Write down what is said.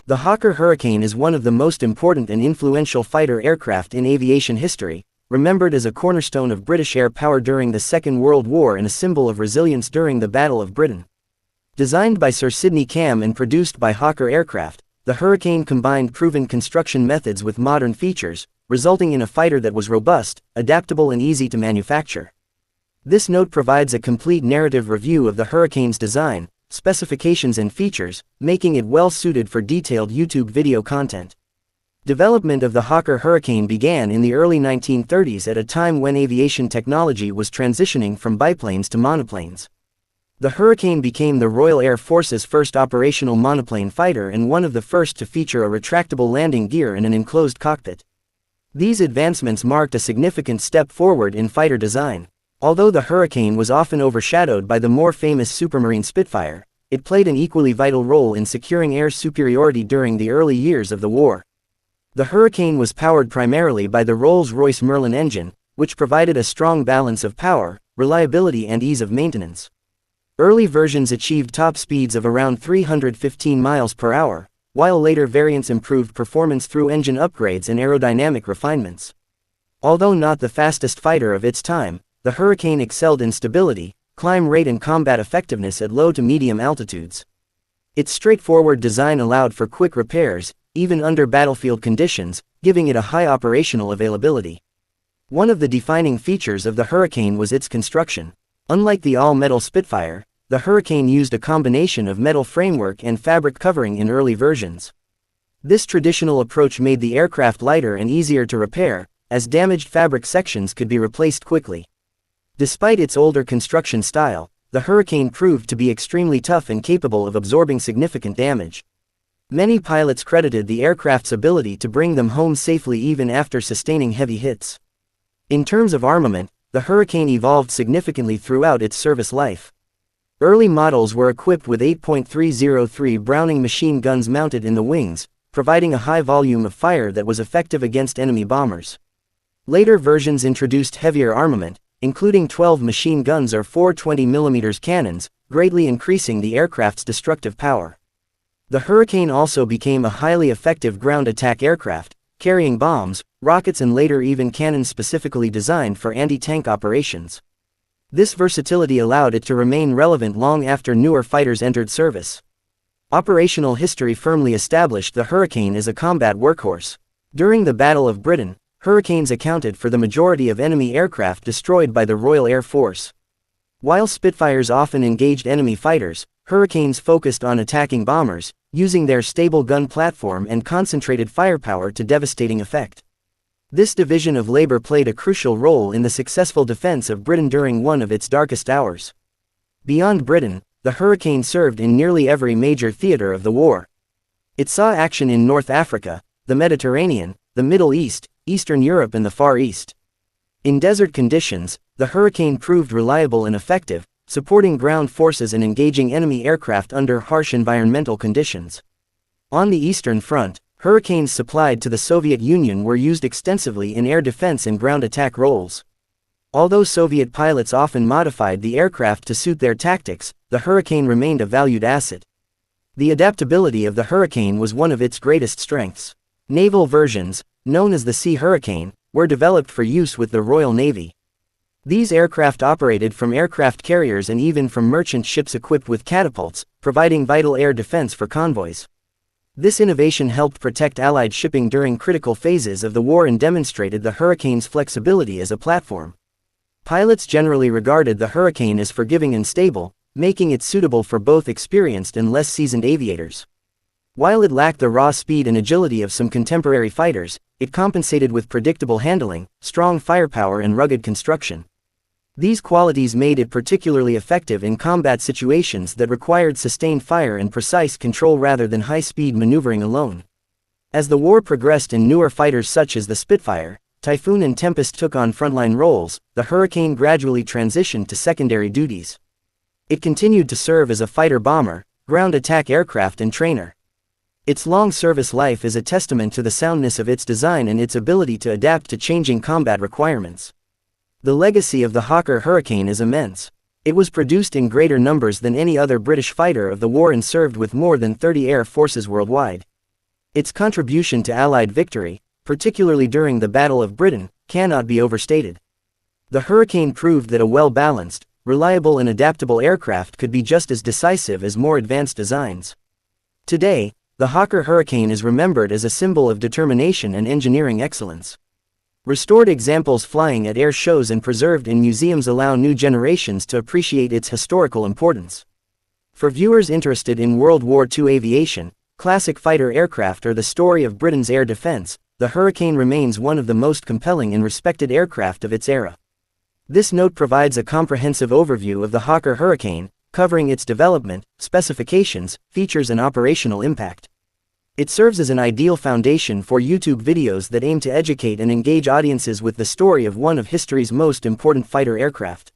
The Hawker Hurricane is one of the most important and influential fighter aircraft in aviation history, remembered as a cornerstone of British air power during the Second World War and a symbol of resilience during the Battle of Britain. Designed by Sir Sidney Cam and produced by Hawker Aircraft, the Hurricane combined proven construction methods with modern features, resulting in a fighter that was robust, adaptable and easy to manufacture. This note provides a complete narrative review of the Hurricane's design, specifications and features, making it well suited for detailed YouTube video content. Development of the Hawker Hurricane began in the early 1930s at a time when aviation technology was transitioning from biplanes to monoplanes. The Hurricane became the Royal Air Force's first operational monoplane fighter and one of the first to feature a retractable landing gear and an enclosed cockpit. These advancements marked a significant step forward in fighter design. Although the Hurricane was often overshadowed by the more famous Supermarine Spitfire, it played an equally vital role in securing air superiority during the early years of the war. The Hurricane was powered primarily by the Rolls-Royce Merlin engine, which provided a strong balance of power, reliability and ease of maintenance. Early versions achieved top speeds of around 315 miles per hour, while later variants improved performance through engine upgrades and aerodynamic refinements. Although not the fastest fighter of its time, the Hurricane excelled in stability, climb rate and combat effectiveness at low to medium altitudes. Its straightforward design allowed for quick repairs, even under battlefield conditions, giving it a high operational availability. One of the defining features of the Hurricane was its construction. Unlike the all-metal Spitfire, the Hurricane used a combination of metal framework and fabric covering in early versions. This traditional approach made the aircraft lighter and easier to repair, as damaged fabric sections could be replaced quickly. Despite its older construction style, the Hurricane proved to be extremely tough and capable of absorbing significant damage. Many pilots credited the aircraft's ability to bring them home safely even after sustaining heavy hits. In terms of armament, the Hurricane evolved significantly throughout its service life. Early models were equipped with 8.303 Browning machine guns mounted in the wings, providing a high volume of fire that was effective against enemy bombers. Later versions introduced heavier armament, including 12 machine guns or 4 20mm cannons, greatly increasing the aircraft's destructive power. The Hurricane also became a highly effective ground attack aircraft, carrying bombs, rockets and later even cannons specifically designed for anti-tank operations. This versatility allowed it to remain relevant long after newer fighters entered service. Operational history firmly established the Hurricane as a combat workhorse. During the Battle of Britain, Hurricanes accounted for the majority of enemy aircraft destroyed by the Royal Air Force. While Spitfires often engaged enemy fighters, Hurricanes focused on attacking bombers, using their stable gun platform and concentrated firepower to devastating effect. This division of labor played a crucial role in the successful defense of Britain during one of its darkest hours. Beyond Britain, the Hurricane served in nearly every major theater of the war. It saw action in North Africa, the Mediterranean, the Middle East, Eastern Europe and the Far East. In desert conditions, the Hurricane proved reliable and effective, supporting ground forces and engaging enemy aircraft under harsh environmental conditions. On the Eastern Front, Hurricanes supplied to the Soviet Union were used extensively in air defense and ground attack roles. Although Soviet pilots often modified the aircraft to suit their tactics, the Hurricane remained a valued asset. The adaptability of the Hurricane was one of its greatest strengths. Naval versions, known as the Sea Hurricane, were developed for use with the Royal Navy. These aircraft operated from aircraft carriers and even from merchant ships equipped with catapults, providing vital air defense for convoys. This innovation helped protect Allied shipping during critical phases of the war and demonstrated the Hurricane's flexibility as a platform. Pilots generally regarded the Hurricane as forgiving and stable, making it suitable for both experienced and less seasoned aviators. While it lacked the raw speed and agility of some contemporary fighters, it compensated with predictable handling, strong firepower and rugged construction. These qualities made it particularly effective in combat situations that required sustained fire and precise control rather than high-speed maneuvering alone. As the war progressed and newer fighters such as the Spitfire, Typhoon and Tempest took on frontline roles, the Hurricane gradually transitioned to secondary duties. It continued to serve as a fighter-bomber, ground attack aircraft and trainer. Its long service life is a testament to the soundness of its design and its ability to adapt to changing combat requirements. The legacy of the Hawker Hurricane is immense. It was produced in greater numbers than any other British fighter of the war and served with more than 30 air forces worldwide. Its contribution to Allied victory, particularly during the Battle of Britain, cannot be overstated. The Hurricane proved that a well-balanced, reliable and adaptable aircraft could be just as decisive as more advanced designs. Today, the Hawker Hurricane is remembered as a symbol of determination and engineering excellence. Restored examples flying at air shows and preserved in museums allow new generations to appreciate its historical importance. For viewers interested in World War II aviation, classic fighter aircraft or the story of Britain's air defense, the Hurricane remains one of the most compelling and respected aircraft of its era. This note provides a comprehensive overview of the Hawker Hurricane, covering its development, specifications, features and operational impact. It serves as an ideal foundation for YouTube videos that aim to educate and engage audiences with the story of one of history's most important fighter aircraft.